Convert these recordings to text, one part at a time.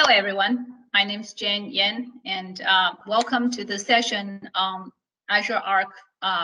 Hello, everyone. My name is Jen Yan, and welcome to the session on Azure Arc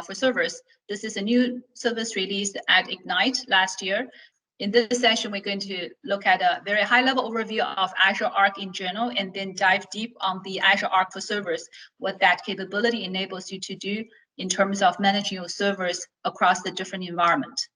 for servers. This is a new service released at Ignite last year. In this session, we're going to look at a very high-level overview of Azure Arc in general, and then dive deep on the Azure Arc for servers, what that capability enables you to do in terms of managing your servers across the different environments.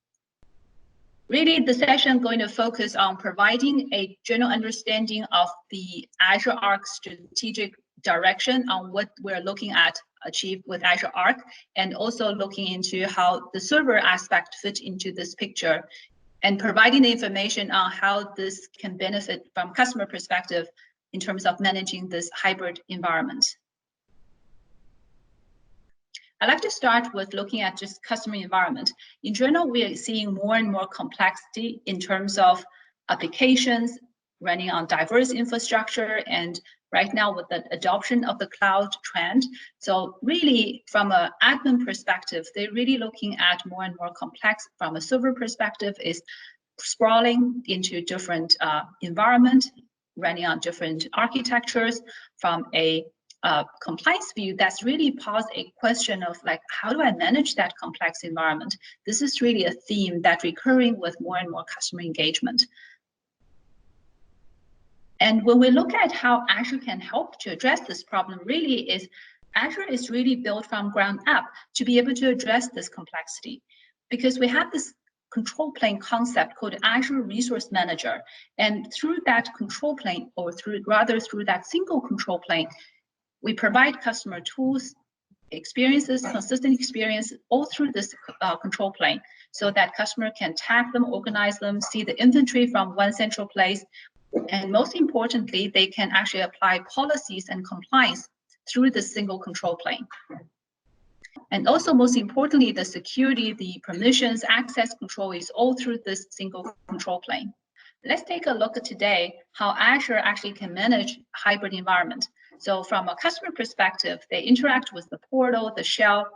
Really, the session is going to focus on providing a general understanding of the Azure Arc strategic direction on what we're looking at achieve with Azure Arc, and also looking into how the server aspect fits into this picture, and providing the information on how this can benefit from customer perspective in terms of managing this hybrid environment. I'd like to start with looking at just customer environment. In general, we are seeing more and more complexity in terms of applications running on diverse infrastructure, and right now with the adoption of the cloud trend. So really, from an admin perspective, they're really looking at more and more complex. From a server perspective, is sprawling into different environment, running on different architectures. From a compliance view, that's really posed a question of like, how do I manage that complex environment? This is really a theme that's recurring with more and more customer engagement. And when we look at how Azure can help to address this problem, really is Azure is really built from ground up to be able to address this complexity, because we have this control plane concept called Azure Resource Manager. And through that control plane, or through that single control plane, we provide customer tools, experiences, consistent experience all through this control plane, so that customer can tag them, organize them, see the inventory from one central place, and most importantly, they can actually apply policies and compliance through the single control plane. And also, most importantly, the security, the permissions, access control is all through this single control plane. Let's take a look at today how Azure actually can manage hybrid environment. So from a customer perspective, they interact with the portal, the shell,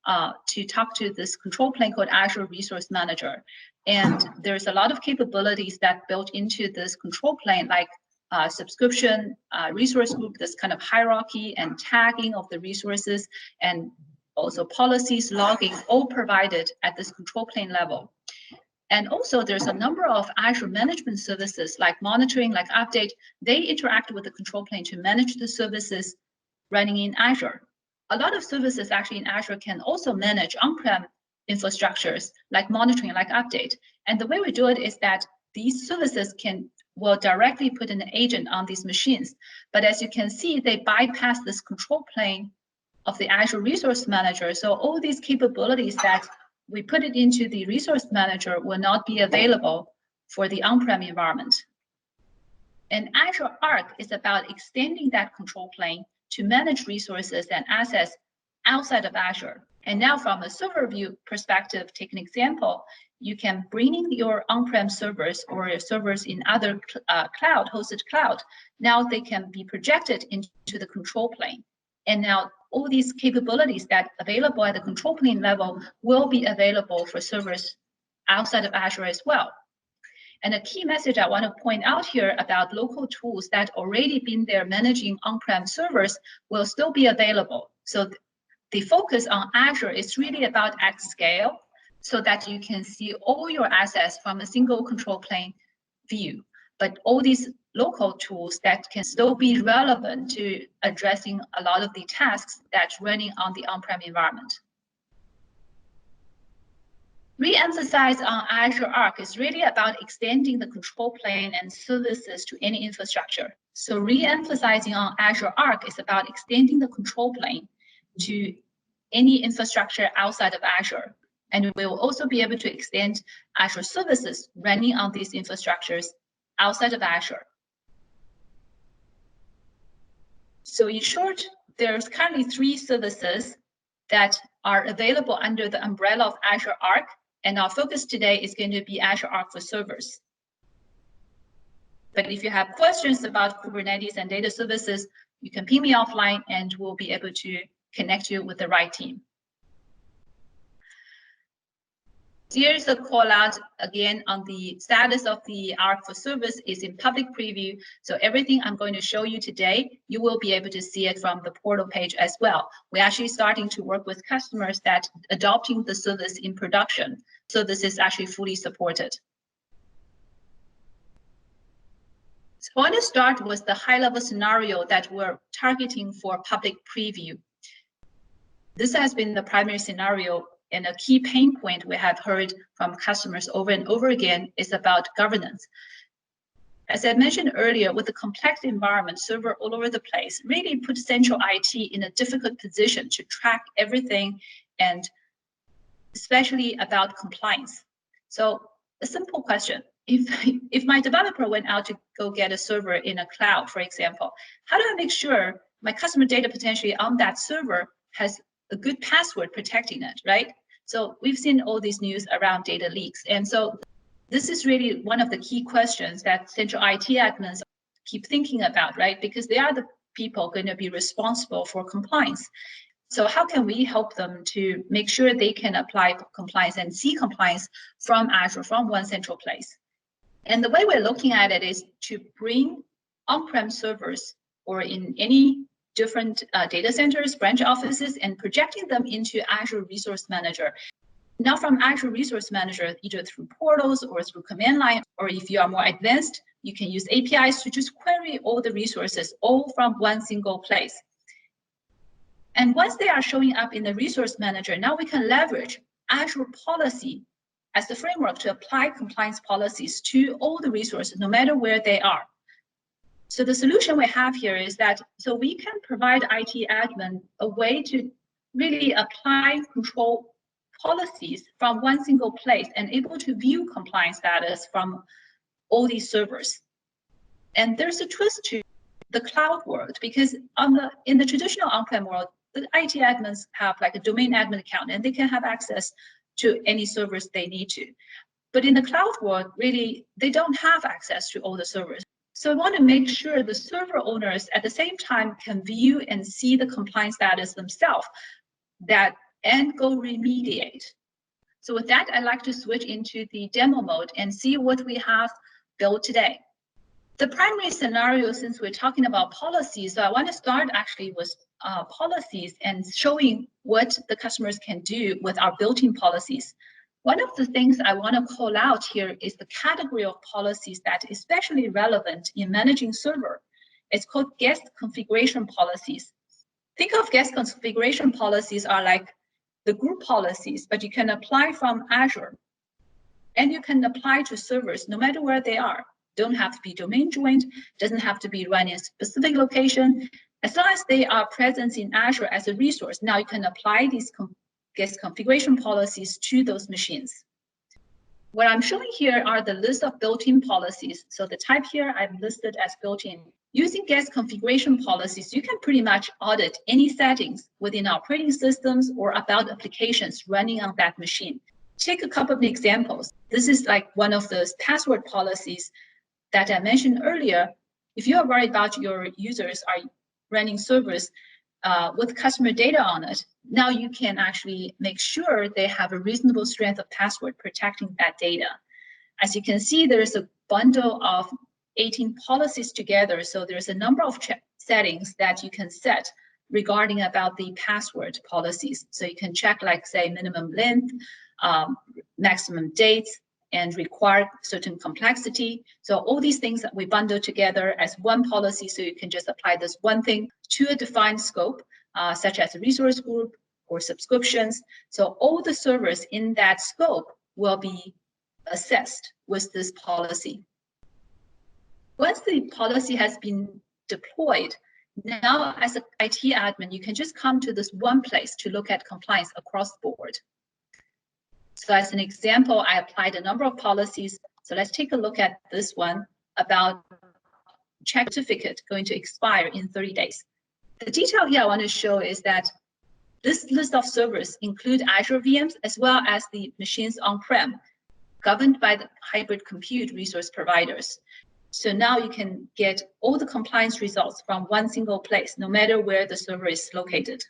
to talk to this control plane called Azure Resource Manager. And there's a lot of capabilities that built into this control plane, like subscription, resource group, this kind of hierarchy and tagging of the resources, and also policies, logging, all provided at this control plane level. And also, there's a number of Azure management services like monitoring, like update. They interact with the control plane to manage the services running in Azure. A lot of services actually in Azure can also manage on-prem infrastructures like monitoring, like update. And the way we do it is that these services will directly put an agent on these machines. But as you can see, they bypass this control plane of the Azure Resource Manager. So all these capabilities that we put it into the resource manager will not be available for the on-prem environment. And Azure Arc is about extending that control plane to manage resources and assets outside of Azure. And now from a server view perspective, take an example, you can bring in your on-prem servers or your servers in other hosted cloud. Now they can be projected into the control plane. And now all these capabilities that are available at the control plane level will be available for servers outside of Azure as well. And a key message I want to point out here about local tools that already been there managing on-prem servers will still be available. So the focus on Azure is really about at scale, so that you can see all your assets from a single control plane view. But all these local tools that can still be relevant to addressing a lot of the tasks that's running on the on-prem environment. Re-emphasize on Azure Arc is really about extending the control plane and services to any infrastructure. So re-emphasizing on Azure Arc is about extending the control plane to any infrastructure outside of Azure. And we will also be able to extend Azure services running on these infrastructures outside of Azure. So in short, there's currently 3 services that are available under the umbrella of Azure Arc, and our focus today is going to be Azure Arc for servers. But if you have questions about Kubernetes and data services, you can ping me offline and we'll be able to connect you with the right team. Here's a call out again on the status of the Arc for Service is in public preview. So everything I'm going to show you today, you will be able to see it from the portal page as well. We're actually starting to work with customers that adopting the service in production. So this is actually fully supported. So I want to start with the high-level scenario that we're targeting for public preview. This has been the primary scenario. And a key pain point we have heard from customers over and over again is about governance. As I mentioned earlier, with the complex environment, server all over the place, really put central IT in a difficult position to track everything, and especially about compliance. So a simple question, if my developer went out to go get a server in a cloud, for example, how do I make sure my customer data potentially on that server has a good password protecting it, right? So we've seen all these news around data leaks. And so this is really one of the key questions that central IT admins keep thinking about, right? Because they are the people going to be responsible for compliance. So how can we help them to make sure they can apply compliance and see compliance from Azure, from one central place? And the way we're looking at it is to bring on-prem servers or in any different data centers, branch offices, and projecting them into Azure Resource Manager. Now from Azure Resource Manager, either through portals or through command line, or if you are more advanced, you can use APIs to just query all the resources, all from one single place. And once they are showing up in the Resource Manager, now we can leverage Azure Policy as the framework to apply compliance policies to all the resources, no matter where they are. So the solution we have here is that, so we can provide IT admin a way to really apply control policies from one single place and able to view compliance status from all these servers. And there's a twist to the cloud world, because in the traditional on-prem world, the IT admins have like a domain admin account and they can have access to any servers they need to. But in the cloud world, really, they don't have access to all the servers. So we want to make sure the server owners at the same time can view and see the compliance status themselves and go remediate. So with that, I'd like to switch into the demo mode and see what we have built today. The primary scenario, since we're talking about policies, so I want to start actually with policies and showing what the customers can do with our built-in policies. One of the things I want to call out here is the category of policies that is especially relevant in managing server. It's called guest configuration policies. Think of guest configuration policies are like the group policies, but you can apply from Azure. And you can apply to servers no matter where they are. Don't have to be domain joined, doesn't have to be run in a specific location. As long as they are present in Azure as a resource, now you can apply these guest configuration policies to those machines. What I'm showing here are the list of built-in policies. So the type here I've listed as built-in. Using guest configuration policies, you can pretty much audit any settings within operating systems or about applications running on that machine. Take a couple of examples. This is like one of those password policies that I mentioned earlier. If you are worried about your users are running servers with customer data on it, now you can actually make sure they have a reasonable strength of password protecting that data. As you can see, there's a bundle of 18 policies together. So there's a number of settings that you can set regarding about the password policies. So you can check, like, say, minimum length, maximum dates, and require certain complexity. So all these things that we bundle together as one policy, so you can just apply this one thing to a defined scope, such as a resource group or subscriptions. So all the servers in that scope will be assessed with this policy. Once the policy has been deployed, now as an IT admin, you can just come to this one place to look at compliance across the board. So as an example, I applied a number of policies. So let's take a look at this one about check certificate going to expire in 30 days. The detail here I want to show is that this list of servers include Azure VMs as well as the machines on-prem, governed by the hybrid compute resource providers. So now you can get all the compliance results from one single place, no matter where the server is located.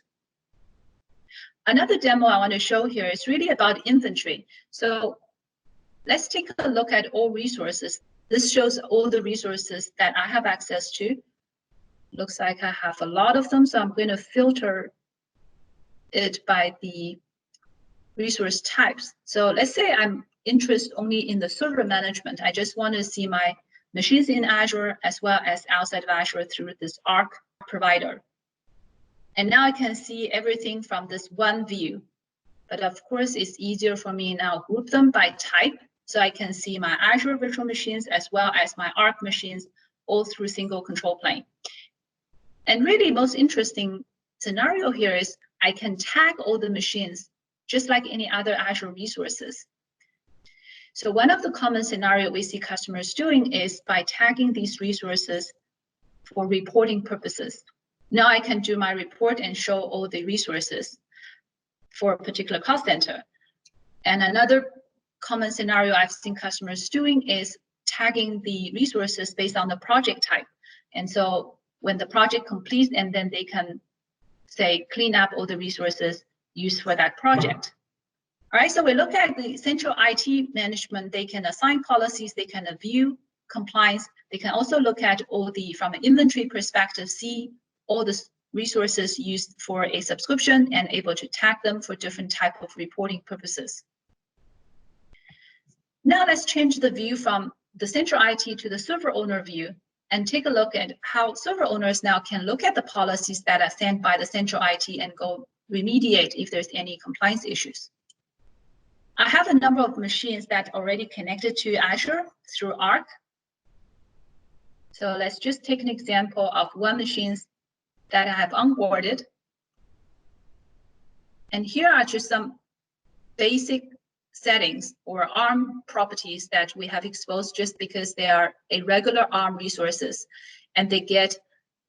Another demo I want to show here is really about inventory. So let's take a look at all resources. This shows all the resources that I have access to. Looks like I have a lot of them, so I'm going to filter it by the resource types. So let's say I'm interested only in the server management. I just want to see my machines in Azure as well as outside of Azure through this Arc provider. And now I can see everything from this one view. But of course, it's easier for me now to group them by type. So I can see my Azure virtual machines as well as my Arc machines all through single control plane. And really most interesting scenario here is I can tag all the machines just like any other Azure resources. So one of the common scenario we see customers doing is by tagging these resources for reporting purposes. Now I can do my report and show all the resources for a particular cost center. And another common scenario I've seen customers doing is tagging the resources based on the project type. And so when the project completes, and then they can say, clean up all the resources used for that project. All right, so we look at the central IT management. They can assign policies, they can view compliance. They can also look at all the, from an inventory perspective, see all the resources used for a subscription and able to tag them for different type of reporting purposes. Now let's change the view from the central IT to the server owner view and take a look at how server owners now can look at the policies that are sent by the central IT and go remediate if there's any compliance issues. I have a number of machines that are already connected to Azure through Arc. So let's just take an example of one machine that I have onboarded. And here are just some basic settings or ARM properties that we have exposed just because they are a regular ARM resources. And they get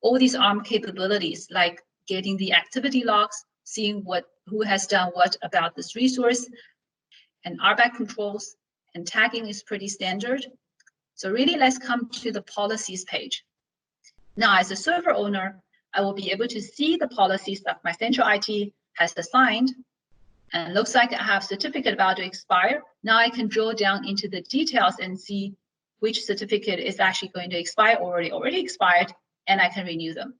all these ARM capabilities like getting the activity logs, seeing who has done what about this resource, and RBAC controls, and tagging is pretty standard. So really, let's come to the policies page. Now, as a server owner, I will be able to see the policies that my central IT has assigned. And it looks like I have certificate about to expire. Now I can drill down into the details and see which certificate is actually going to expire or already expired, and I can renew them.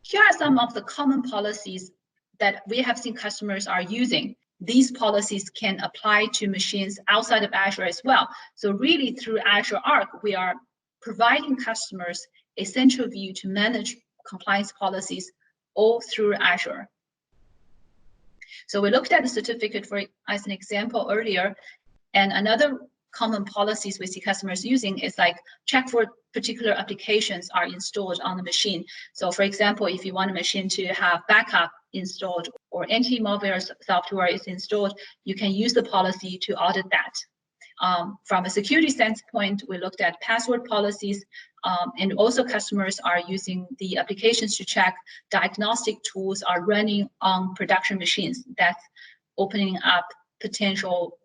Here are some of the common policies that we have seen customers are using. These policies can apply to machines outside of Azure as well. So really through Azure Arc, we are providing customers a central view to manage compliance policies all through Azure. So we looked at the certificate for as an example earlier, and another common policies we see customers using is like check for particular applications are installed on the machine. So for example, if you want a machine to have backup installed or anti-malware software is installed, you can use the policy to audit that. From a security standpoint, we looked at password policies, and also customers are using the applications to check diagnostic tools are running on production machines. That's opening up potential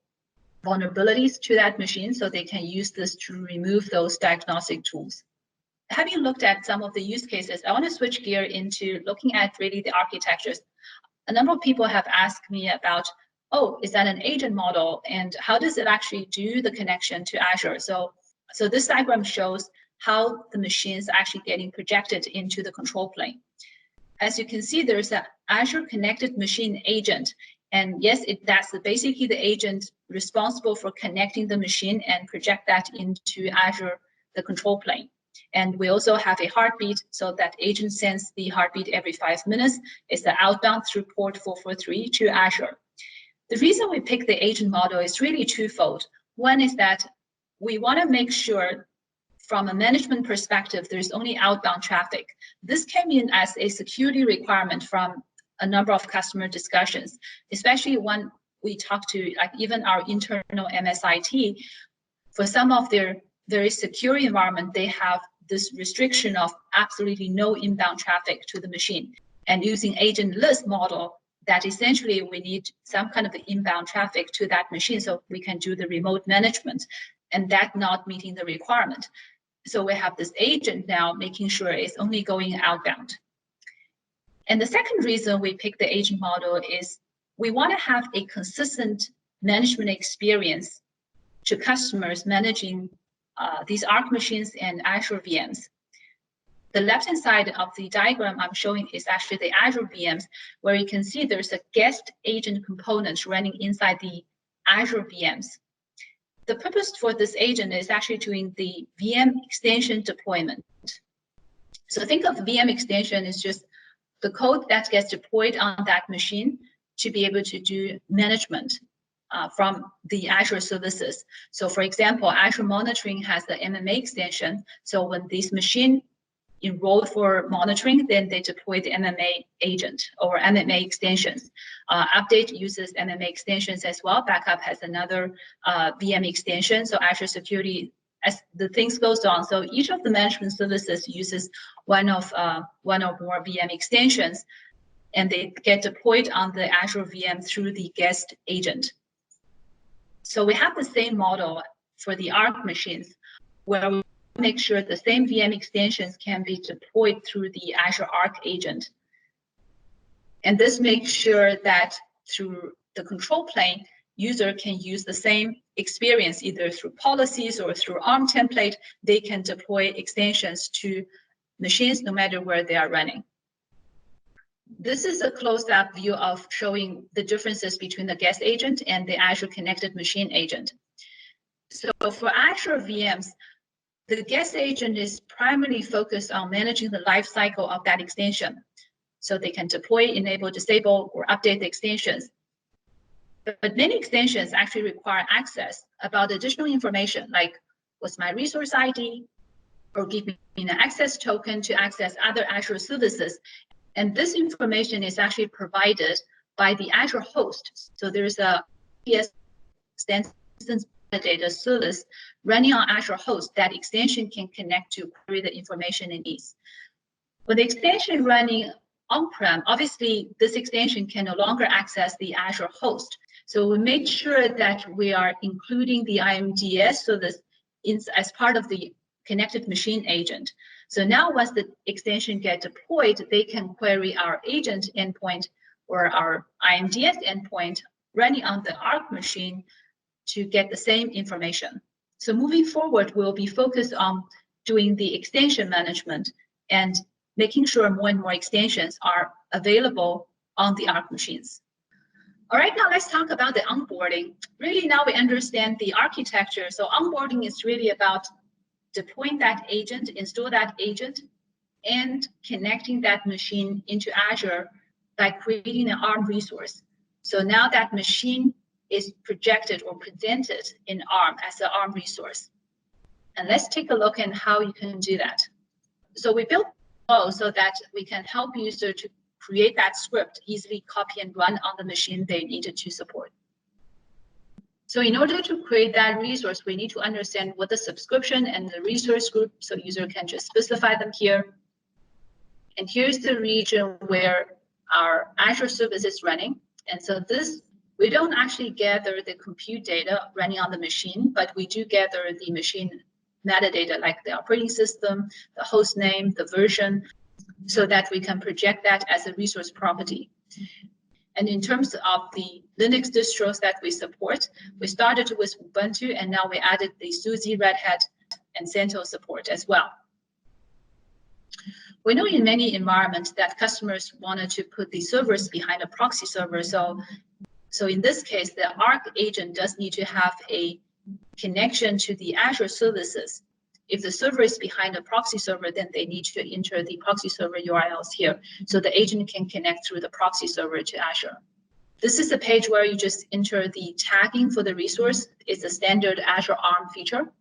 vulnerabilities to that machine, so they can use this to remove those diagnostic tools. Having looked at some of the use cases, I want to switch gear into looking at really the architectures. A number of people have asked me about, oh, is that an agent model? And how does it actually do the connection to Azure? So this diagram shows how the machines are actually getting projected into the control plane. As you can see, there's an Azure Connected Machine agent. And yes, that's basically the agent responsible for connecting the machine and project that into Azure, the control plane. And we also have a heartbeat, so that agent sends the heartbeat every 5 minutes. It's the outbound through port 443 to Azure. The reason we pick the agent model is really twofold. One is that we want to make sure from a management perspective, there's only outbound traffic. This came in as a security requirement from a number of customer discussions, especially when we talk to like even our internal MSIT. For some of their very secure environment, they have this restriction of absolutely no inbound traffic to the machine. And using agentless model, that essentially we need some kind of inbound traffic to that machine so we can do the remote management, and that not meeting the requirement. So we have this agent now making sure it's only going outbound. And the second reason we picked the agent model is we want to have a consistent management experience to customers managing these Arc machines and Azure VMs. The left-hand side of the diagram I'm showing is actually the Azure VMs, where you can see there's a guest agent component running inside the Azure VMs. The purpose for this agent is actually doing the VM extension deployment. So think of VM extension as just the code that gets deployed on that machine to be able to do management from the Azure services. So for example, Azure Monitoring has the MMA extension. So when this machine enrolled for monitoring, then they deploy the MMA agent or MMA extensions. Update uses MMA extensions as well. Backup has another VM extension. So Azure Security, as the things goes on, so each of the management services uses one or more VM extensions, and they get deployed on the Azure VM through the guest agent. So we have the same model for the Arc machines, where we make sure the same VM extensions can be deployed through the Azure Arc agent. And this makes sure that through the control plane, user can use the same experience, either through policies or through ARM template. They can deploy extensions to machines no matter where they are running. This is a closed-up view of showing the differences between the guest agent and the Azure Connected Machine agent. So for Azure VMs, the guest agent is primarily focused on managing the life cycle of that extension. So they can deploy, enable, disable, or update the extensions. But many extensions actually require access about additional information, like what's my resource ID, or give me an access token to access other Azure services. And this information is actually provided by the Azure host. So there's a PS instance data service running on Azure host. That extension can connect to query the information it needs. With the extension running on-prem, obviously this extension can no longer access the Azure host. So we make sure that we are including the IMDS service as part of the connected machine agent. So now once the extension gets deployed, they can query our agent endpoint or our IMDS endpoint running on the Arc machine to get the same information. So moving forward, we'll be focused on doing the extension management and making sure more and more extensions are available on the Arc machines. All right, now let's talk about the onboarding. Really now we understand the architecture. So onboarding is really about deploying that agent, install that agent, and connecting that machine into Azure by creating an ARM resource. So now that machine is projected or presented in ARM as an ARM resource. And let's take a look at how you can do that. So we built flow so that we can help users to create that script, easily copy and run on the machine they needed to support. So in order to create that resource, we need to understand what the subscription and the resource group, so user can just specify them here. And here's the region where our Azure service is running. And so this, we don't actually gather the compute data running on the machine, but we do gather the machine metadata like the operating system, the host name, the version, so that we can project that as a resource property. And in terms of the Linux distros that we support, we started with Ubuntu, and now we added the SUSE, Red Hat, and CentOS support as well. We know in many environments that customers wanted to put the servers behind a proxy server. So in this case, the Arc agent does need to have a connection to the Azure services. If the server is behind a proxy server, then they need to enter the proxy server URLs here. So the agent can connect through the proxy server to Azure. This is a page where you just enter the tagging for the resource. It's a standard Azure ARM feature.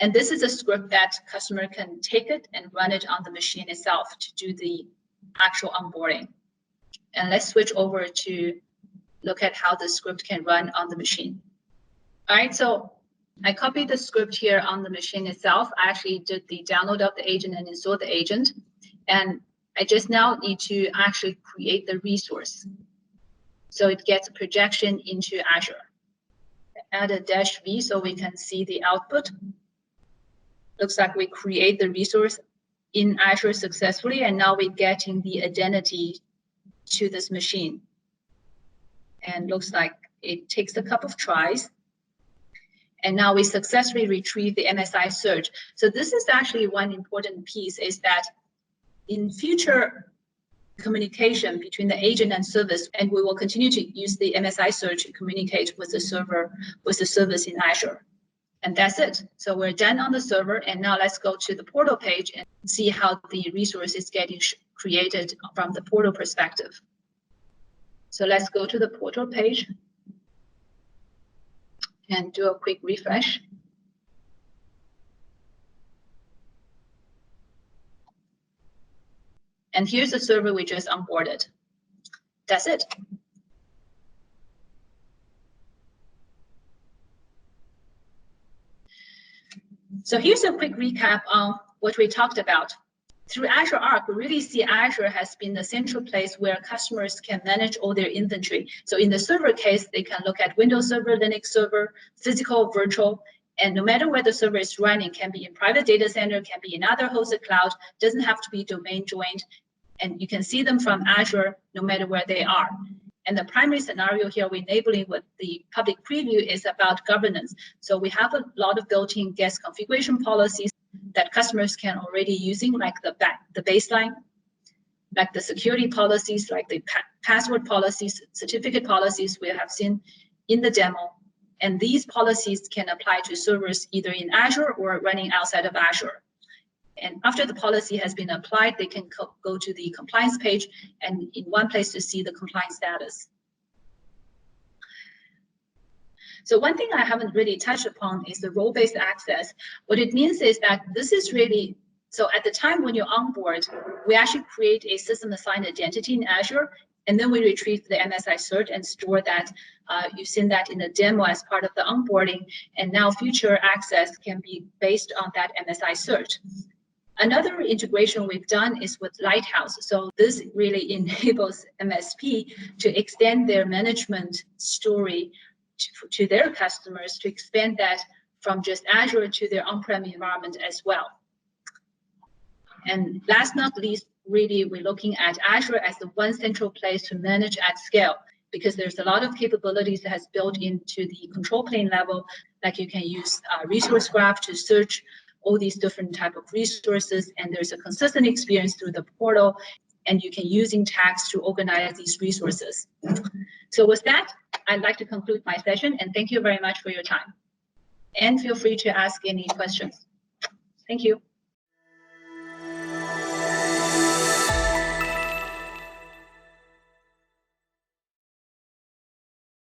And this is a script that customer can take it and run it on the machine itself to do the actual onboarding. And let's switch over to look at how the script can run on the machine. All right, so I copied the script here on the machine itself. I actually did the download of the agent and install the agent. And I just now need to actually create the resource. So it gets a projection into Azure. Add a -v so we can see the output. Looks like we create the resource in Azure successfully, and now we're getting the identity to this machine. And looks like it takes a couple of tries. And now we successfully retrieve the MSI search. So this is actually one important piece, is that in future communication between the agent and service, and we will continue to use the MSI search to communicate with the server, with the service in Azure. And that's it. So we're done on the server, and now let's go to the portal page and see how the resource is getting created from the portal perspective. So let's go to the portal page and do a quick refresh. And here's the server we just onboarded. That's it. So here's a quick recap on what we talked about. Through Azure Arc, we really see Azure has been the central place where customers can manage all their inventory. So in the server case, they can look at Windows Server, Linux Server, physical, virtual, and no matter where the server is running, can be in private data center, can be in other hosted cloud, doesn't have to be domain joined, and you can see them from Azure no matter where they are. And the primary scenario here we're enabling with the public preview is about governance. So we have a lot of built-in guest configuration policies that customers can already using, like the baseline, like the security policies, like the password policies, certificate policies we have seen in the demo. And these policies can apply to servers either in Azure or running outside of Azure. And after the policy has been applied, they can go to the compliance page and in one place to see the compliance status. So one thing I haven't really touched upon is the role-based access. What it means is that this is really, so at the time when you onboard, we actually create a system-assigned identity in Azure, and then we retrieve the MSI cert and store that. You've seen that in the demo as part of the onboarding, and now future access can be based on that MSI cert. Another integration we've done is with Lighthouse. So this really enables MSP to extend their management story to their customers, to expand that from just Azure to their on-prem environment as well. And last but not least, really, we're looking at Azure as the one central place to manage at scale, because there's a lot of capabilities that has built into the control plane level, like you can use resource graph to search all these different type of resources, and there's a consistent experience through the portal, and you can using tags to organize these resources. So with that, I'd like to conclude my session, and thank you very much for your time. And feel free to ask any questions. Thank you.